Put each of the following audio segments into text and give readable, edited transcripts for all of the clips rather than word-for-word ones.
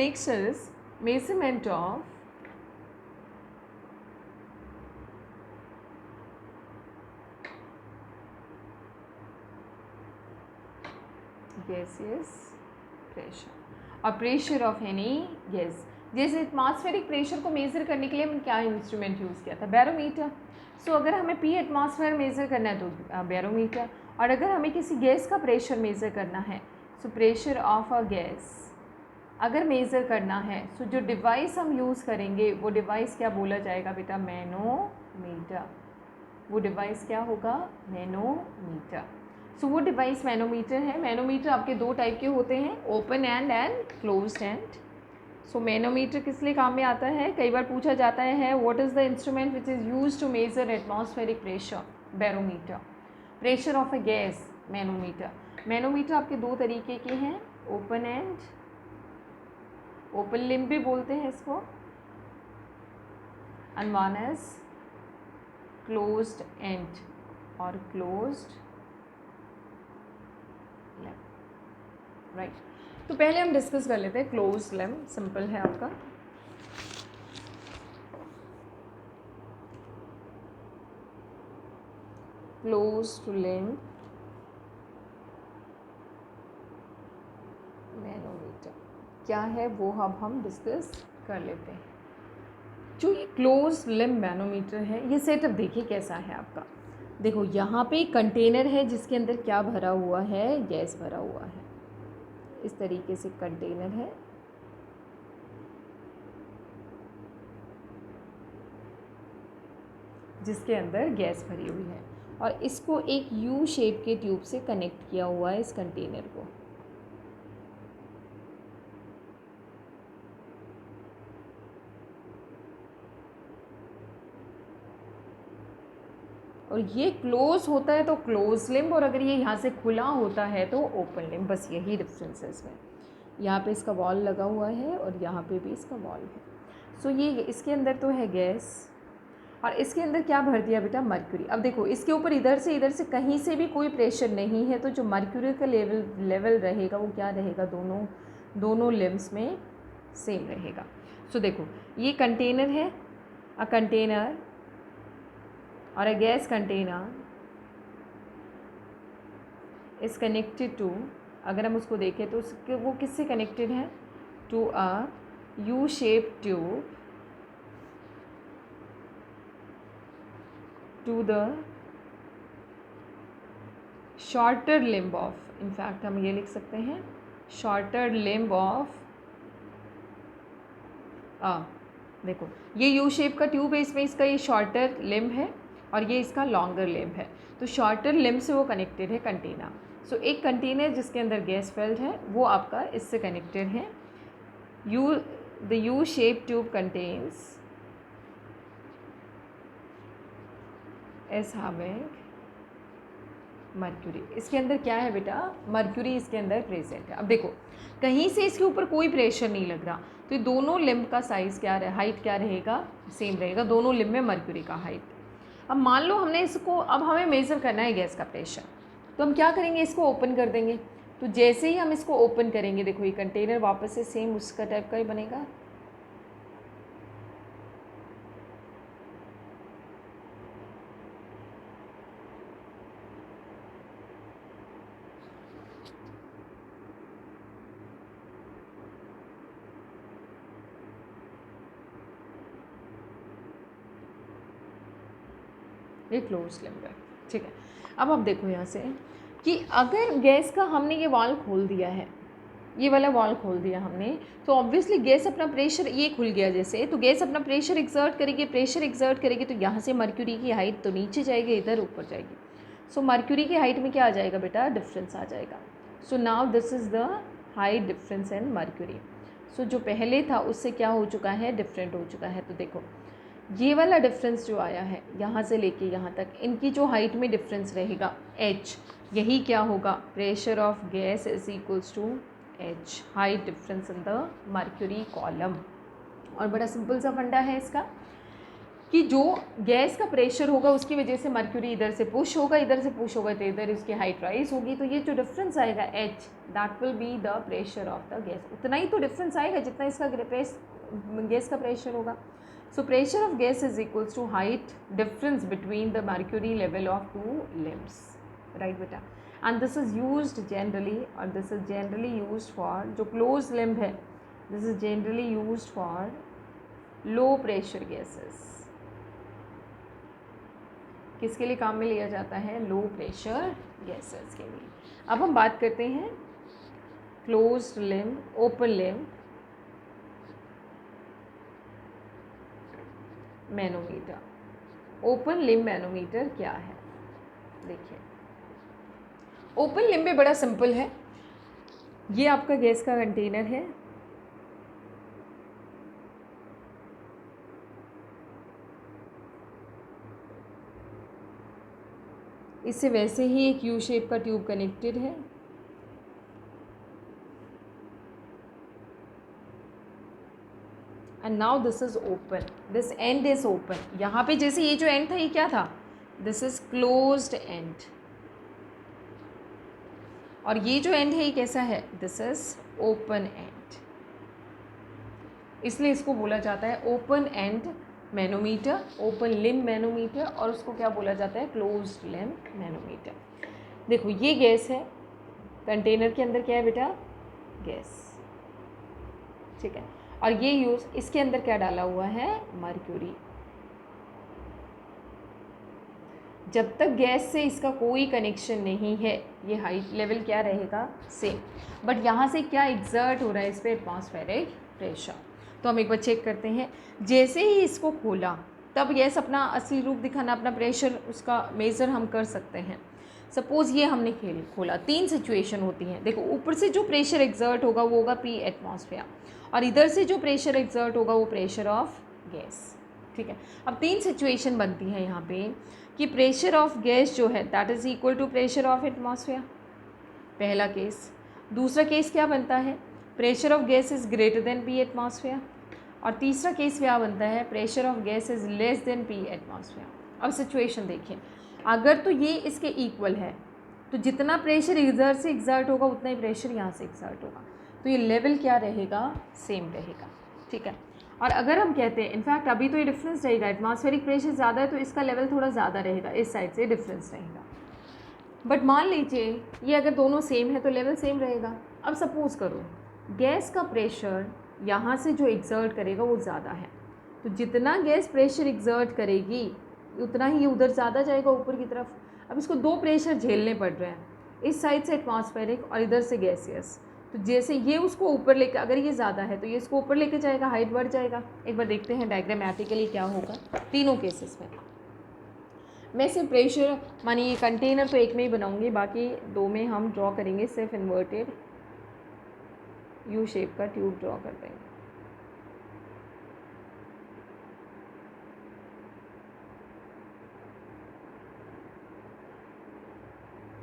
next is measurement of gaseous pressure और pressure of any gas. जैसे atmospheric pressure को measure करने के लिए हमने क्या इंस्ट्रूमेंट यूज़ किया था, बैरोमीटर। सो अगर हमें पी एटमॉस्फेयर मेज़र करना है तो बैरोमीटर, और अगर हमें किसी गैस का प्रेशर मेज़र करना है सो प्रेशर ऑफ अ गैस अगर मेज़र करना है सो जो डिवाइस हम यूज़ करेंगे वो डिवाइस क्या बोला जाएगा बेटा, मैनोमीटर। वो डिवाइस क्या होगा, मैनोमीटर। सो वो डिवाइस मैनोमीटर है। मैनोमीटर आपके दो टाइप के होते हैं, open and closed end. So manometer किस लिए काम में आता है, कई बार पूछा जाता है what is the instrument which is used to measure atmospheric pressure, barometer. Pressure of a gas, manometer. Manometer आपके दो तरीके के हैं, ओपन एंड, ओपन लिम्ब भी बोलते हैं इसको, and one is closed end और क्लोज्ड लिम्ब, राइट। तो पहले हम डिस्कस कर लेते हैं क्लोज्ड लिम्ब, सिंपल है आपका। क्लोज्ड लिम्ब मैनोमीटर क्या है वो अब हम डिस्कस कर लेते हैं। जो ये क्लोज लिम्ब मैनोमीटर है, ये सेटअप देखिए कैसा है आपका। देखो यहाँ पे एक कंटेनर है जिसके अंदर क्या भरा हुआ है, गैस भरा हुआ है। इस तरीके से कंटेनर है, जिसके अंदर गैस भरी हुई है, और इसको एक यू शेप के ट्यूब से कनेक्ट किया हुआ है इस कंटेनर को। और ये क्लोज होता है तो क्लोज लिम्ब, और अगर ये यहाँ से खुला होता है तो ओपन लिम्ब। बस यही डिफरेंस है इसमें। यहाँ पे इसका वॉल लगा हुआ है और यहाँ पे भी इसका वॉल है। सो ये इसके अंदर तो है गैस, और इसके अंदर क्या भर दिया बेटा, मर्क्यूरी। अब देखो इसके ऊपर इधर से कहीं से भी कोई प्रेशर नहीं है, तो जो मर्क्यूरी का लेवल रहेगा वो क्या रहेगा, दोनों लिम्ब्स में सेम रहेगा। सो देखो ये कंटेनर है, अ कंटेनर और a gas container is connected to, अगर हम उसको देखें तो उसके वो किससे कनेक्टेड है, to a U shape tube to the shorter limb of, in fact हम ये लिख सकते हैं शॉर्टर लिम्ब ऑफ देखो ये यू शेप का ट्यूब है, इसमें इसका ये शॉर्टर लिम्ब है और ये इसका लॉन्गर लिम्ब है। तो शॉर्टर लिम्ब से वो कनेक्टेड है कंटेनर। सो एक कंटेनर जिसके अंदर गैस फिल्ड है वो आपका इससे कनेक्टेड है। The you shape tube contains is having mercury. इसके अंदर क्या है बेटा, मर्क्यूरी इसके अंदर प्रेजेंट है। अब देखो कहीं से इसके ऊपर कोई प्रेशर नहीं लग रहा, तो ये दोनों लिम्ब का साइज़ क्या रहे, हाइट क्या रहेगा, सेम रहेगा, दोनों लिम्ब में मर्क्यूरी का हाइट। अब मान लो हमने इसको, अब हमें मेज़र करना है गैस का प्रेशर, तो हम क्या करेंगे, इसको ओपन कर देंगे। तो जैसे ही हम इसको ओपन करेंगे देखो ये कंटेनर वापस से सेम उसका टाइप का ही बनेगा। ये क्लोज लिम्ब है, ठीक है। अब आप देखो यहाँ से कि अगर गैस का हमने ये वाल्व खोल दिया है, ये वाला वाल्व खोल दिया हमने, तो ऑब्वियसली गैस अपना प्रेशर, ये खुल गया जैसे, तो गैस अपना प्रेशर एक्सर्ट करेगी, तो यहाँ से मर्क्यूरी की हाइट तो नीचे जाएगी, इधर ऊपर जाएगी। सो मर्क्यूरी की हाइट में क्या आ जाएगा बेटा, डिफरेंस आ जाएगा। So now this is the height difference in mercury. सो जो पहले था उससे क्या हो चुका है, डिफरेंट हो चुका है। तो देखो ये वाला डिफरेंस जो आया है यहाँ से लेके यहाँ तक, इनकी जो हाइट में डिफरेंस रहेगा h, यही क्या होगा, pressure of gas is equals to h, height difference in the mercury column. और बड़ा सिंपल सा फंडा है इसका। कि जो गैस का प्रेशर होगा उसकी वजह से मर्क्यूरी इधर से पुश होगा तो इधर इसकी हाइट राइज होगी, तो ये जो डिफरेंस आएगा h, that will be the pressure of the gas. उतना ही तो डिफरेंस आएगा जितना इसका गैस का प्रेशर होगा। So pressure of gas is equals to height difference between the mercury level of two limbs, right बेटा। And this is used generally, और this is generally used for जो क्लोज लिम्ब है, this is generally used for low pressure gases. किसके लिए काम में लिया जाता है? लो प्रेशर गैसेस के लिए। अब हम बात करते हैं closed limb, open limb manometer. Open limb manometer क्या है? देखिए, ओपन लिम्ब में बड़ा सिंपल है। ये आपका गैस का कंटेनर है, इससे वैसे ही एक यू शेप का ट्यूब कनेक्टेड है, and now this is open, this and is open. यहाँ पे जैसे ये जो एंड था ये क्या था? दिस इज क्लोज्ड एंड, और ये जो एंड है ये कैसा है? दिस इज ओपन एंड, इसलिए इसको बोला जाता है open and manometer, open limb manometer, और उसको क्या बोला जाता है? Closed limb manometer. देखो ये गैस है, कंटेनर के अंदर क्या है बेटा? गैस, ठीक है। और ये यूज, इसके अंदर क्या डाला हुआ है? मर्क्यूरी। जब तक गैस से इसका कोई कनेक्शन नहीं है, ये हाइट लेवल क्या रहेगा? सेम। बट यहाँ से क्या एग्जर्ट हो रहा है इस पर? Atmospheric pressure. तो हम एक बार चेक करते हैं। जैसे ही इसको खोला तब गैस अपना असली रूप दिखाना, अपना प्रेशर उसका मेज़र हम कर सकते हैं। सपोज़ ये हमने खोला, 3 सिचुएशन होती हैं। देखो, ऊपर से जो प्रेशर एग्जर्ट होगा वो होगा P एटमॉस्फेयर, और इधर से जो प्रेशर एग्जर्ट होगा वो प्रेशर ऑफ गैस, ठीक है। अब 3 सिचुएशन बनती है यहाँ पे कि प्रेशर ऑफ गैस जो है that is equal to pressure of atmosphere, पहला केस। दूसरा केस क्या बनता है? Pressure of gas is greater than P atmosphere, और तीसरा केस क्या बनता है? Pressure of gas is less than P atmosphere. अब सिचुएशन देखिए, अगर तो ये इसके इक्वल है तो जितना प्रेशर इधर से एग्जर्ट होगा उतना ही प्रेशर यहाँ से एग्जर्ट होगा, तो ये लेवल क्या रहेगा? सेम रहेगा, ठीक है। और अगर हम कहते हैं, इनफैक्ट अभी तो ये डिफरेंस रहेगा, एटमॉस्फेरिक प्रेशर ज़्यादा है तो इसका लेवल थोड़ा ज़्यादा रहेगा, इस साइड से डिफरेंस रहेगा। बट मान लीजिए ये अगर दोनों सेम है तो लेवल सेम रहेगा। अब सपोज़ करो गैस का प्रेशर यहाँ से जो एग्जर्ट करेगा वो ज़्यादा है, तो जितना गैस प्रेशर एग्जर्ट करेगी उतना ही ये उधर ज़्यादा जाएगा ऊपर की तरफ। अब इसको 2 प्रेशर झेलने पड़ रहे हैं, इस साइड से एटमॉस्फेरिक और इधर से गैसियस। तो जैसे ये उसको ऊपर लेकर, अगर ये ज़्यादा है तो ये इसको ऊपर लेके जाएगा, हाइट बढ़ जाएगा। एक बार देखते हैं डायग्रामेटिकली क्या होगा तीनों केसेस में। मैं सिर्फ प्रेशर मानिए ये कंटेनर तो एक में ही बनाऊंगी, बाकी 2 में हम ड्रॉ करेंगे सिर्फ इन्वर्टेड यू शेप का ट्यूब ड्रॉ कर देंगे।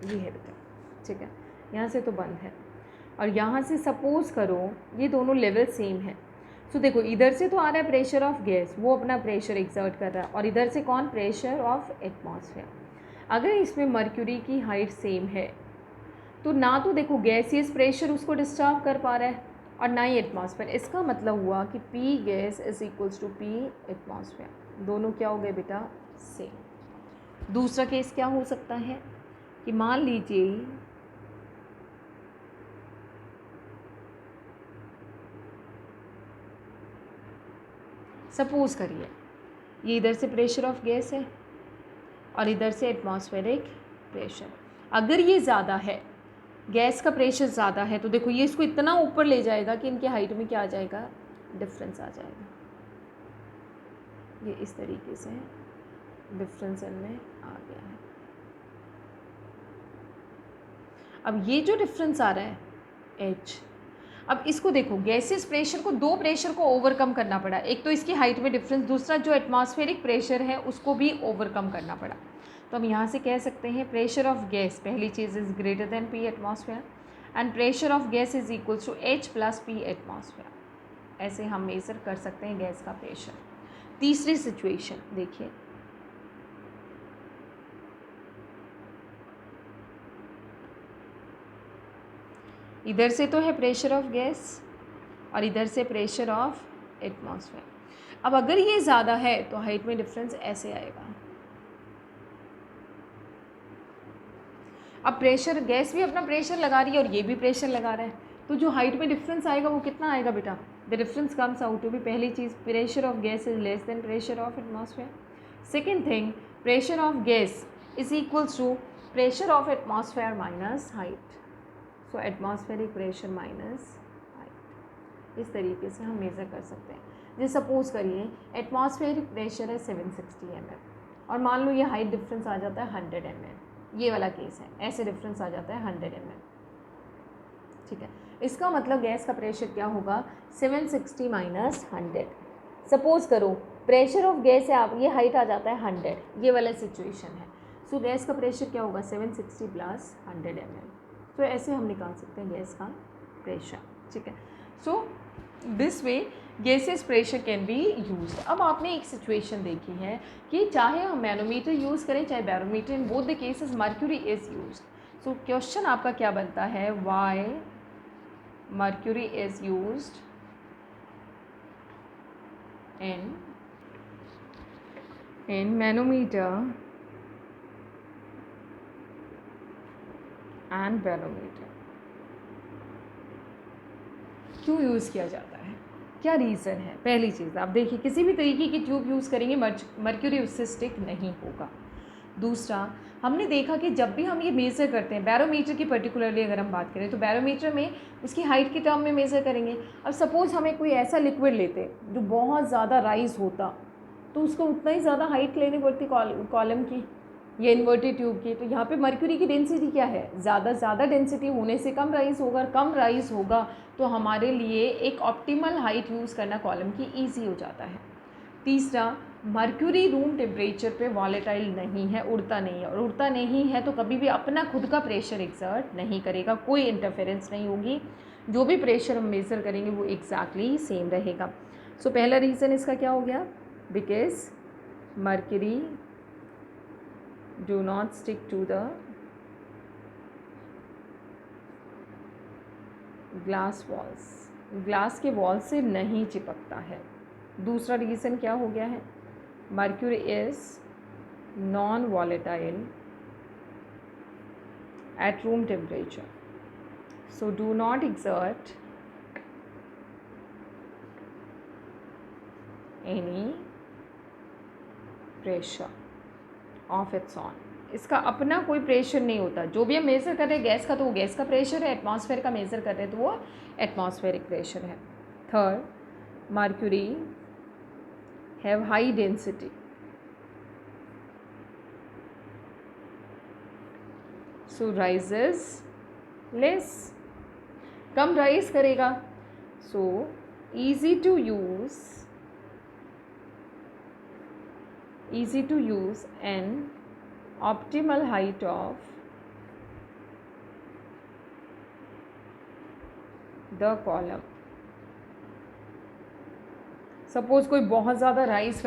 ये है बेटा, ठीक है। यहाँ से तो बंद है, और यहाँ से सपोज़ करो ये दोनों लेवल सेम है। सो देखो, इधर से तो आ रहा है प्रेशर ऑफ गैस, वो अपना प्रेशर एग्जर्ट कर रहा है, और इधर से कौन? Pressure of atmosphere. अगर इसमें मर्क्यूरी की हाइट सेम है तो ना तो देखो गैसियस प्रेशर उसको डिस्टर्ब कर पा रहा है और ना ही एटमॉस्फेयर। इसका मतलब हुआ कि P gas is equals to P atmosphere. दोनों क्या हो गए बेटा? सेम। दूसरा केस क्या हो सकता है कि मान लीजिए सपोज़ करिए ये इधर से प्रेशर ऑफ गैस है और इधर से एटमॉस्फेरिक प्रेशर। अगर ये ज़्यादा है, गैस का प्रेशर ज़्यादा है, तो देखो ये इसको इतना ऊपर ले जाएगा कि इनके हाइट में क्या आ जाएगा? डिफरेंस आ जाएगा। ये इस तरीके से डिफरेंस इनमें आ गया है। अब ये जो डिफरेंस आ रहा है H, अब इसको देखो, गैसेस प्रेशर को 2 प्रेशर को ओवरकम करना पड़ा। एक तो इसकी हाइट में डिफरेंस, दूसरा जो एटमॉस्फेरिक प्रेशर है उसको भी ओवरकम करना पड़ा। तो हम यहाँ से कह सकते हैं प्रेशर ऑफ गैस, पहली चीज़ is greater than P atmosphere, and pressure of gas is equals to H plus P atmosphere. ऐसे हम मेज़र कर सकते हैं गैस का प्रेशर। तीसरी सिचुएशन देखिए, इधर से तो है प्रेशर ऑफ गैस और इधर से प्रेशर ऑफ एटमॉस्फेयर। अब अगर ये ज़्यादा है तो हाइट में डिफरेंस ऐसे आएगा। अब प्रेशर, गैस भी अपना प्रेशर लगा रही है और ये भी प्रेशर लगा रहा है, तो जो हाइट में डिफरेंस आएगा वो कितना आएगा बेटा? The difference comes out to be, पहली चीज़ pressure of gas is less than pressure of atmosphere. Second thing, pressure of gas is equals to pressure of atmosphere minus height. So atmospheric pressure minus height, इस तरीके से हम measure कर सकते हैं। जैसे सपोज करिए एटमॉस्फेरिक प्रेशर है 760 mm और मान लो ये हाइट डिफरेंस आ जाता है 100 mm, ये वाला केस है, ऐसे डिफरेंस आ जाता है 100 mm, ठीक है। इसका मतलब गैस का प्रेशर क्या होगा? 760 माइनस 100। सपोज करो प्रेशर ऑफ गैस है, आप ये हाइट आ जाता है 100, ये वाला सिचुएशन है। सो गैस का प्रेशर क्या होगा? 760 प्लस 100 mm। तो ऐसे हम निकाल सकते हैं गैस का प्रेशर, ठीक है। सो this way gases pressure can be used. अब आपने एक सिचुएशन देखी है कि चाहे हम मैनोमीटर यूज़ करें चाहे barometer, in both the cases mercury is used. So question आपका क्या बनता है? Why mercury is used in manometer and barometer। क्यों यूज़ किया जाता है, क्या रीज़न है? पहली चीज़ आप देखिए, किसी भी तरीके की ट्यूब यूज़ करेंगे मर्क्यूरी उससे स्टिक नहीं होगा। दूसरा, हमने देखा कि जब भी हम ये मेज़र करते हैं, बैरोमीटर की पर्टिकुलरली अगर हम बात करें तो बैरोमीटर में उसकी हाइट की टर्म में मेज़र करेंगे। अब सपोज़ हमें कोई ऐसा लिक्विड लेते जो बहुत ज़्यादा राइज होता, तो उसको उतना ही ज़्यादा हाइट लेनी पड़ती कॉलम की या इन्वर्टेड ट्यूब की। तो यहाँ पे मर्क्यूरी की डेंसिटी क्या है? ज़्यादा डेंसिटी होने से कम राइज होगा, और कम राइज होगा तो हमारे लिए एक ऑप्टिमल हाइट यूज़ करना कॉलम की ईजी हो जाता है। तीसरा, मर्क्यूरी रूम टेम्परेचर पे वॉलेटाइल नहीं है, उड़ता नहीं है, और उड़ता नहीं है तो कभी भी अपना खुद का प्रेशर एक्सर्ट नहीं करेगा, कोई इंटरफेरेंस नहीं होगी, जो भी प्रेशर हम मेज़र करेंगे वो एग्जैक्टली सेम रहेगा। सो पहला रीज़न इसका क्या हो गया? Because mercury do not stick to the glass walls, glass के वॉल से नहीं चिपकता है। दूसरा रीज़न क्या हो गया है? Mercury is non volatile at room temperature, so do not exert any pressure of its on. इसका अपना कोई प्रेशर नहीं होता। जो भी हम मेज़र कर रहे हैं गैस का, तो वो गैस का प्रेशर है, एटमॉस्फेयर का मेज़र कर रहे हैं तो वो एटमॉस्फेरिक प्रेशर है। Third, mercury have high density, so rises less, come rise करेगा, सो easy to use an optimal height of the column। Suppose कोई बहुत ज़्यादा राइज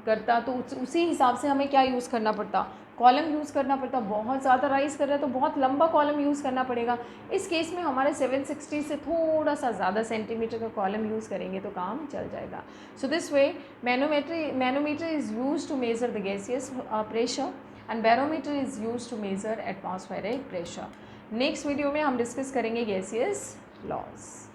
करता तो उसी हिसाब से हमें क्या यूज़ करना पड़ता? कॉलम यूज़ करना पड़ता। बहुत ज़्यादा राइज कर रहा है तो बहुत लंबा कॉलम यूज़ करना पड़ेगा। इस केस में हमारे 760 से थोड़ा सा ज़्यादा सेंटीमीटर का कॉलम यूज़ करेंगे तो काम चल जाएगा। So this way manometer is use to measure the gaseous pressure and barometer is use to measure atmospheric pressure. Next video में हम डिस्कस करेंगे गैसियस लॉज।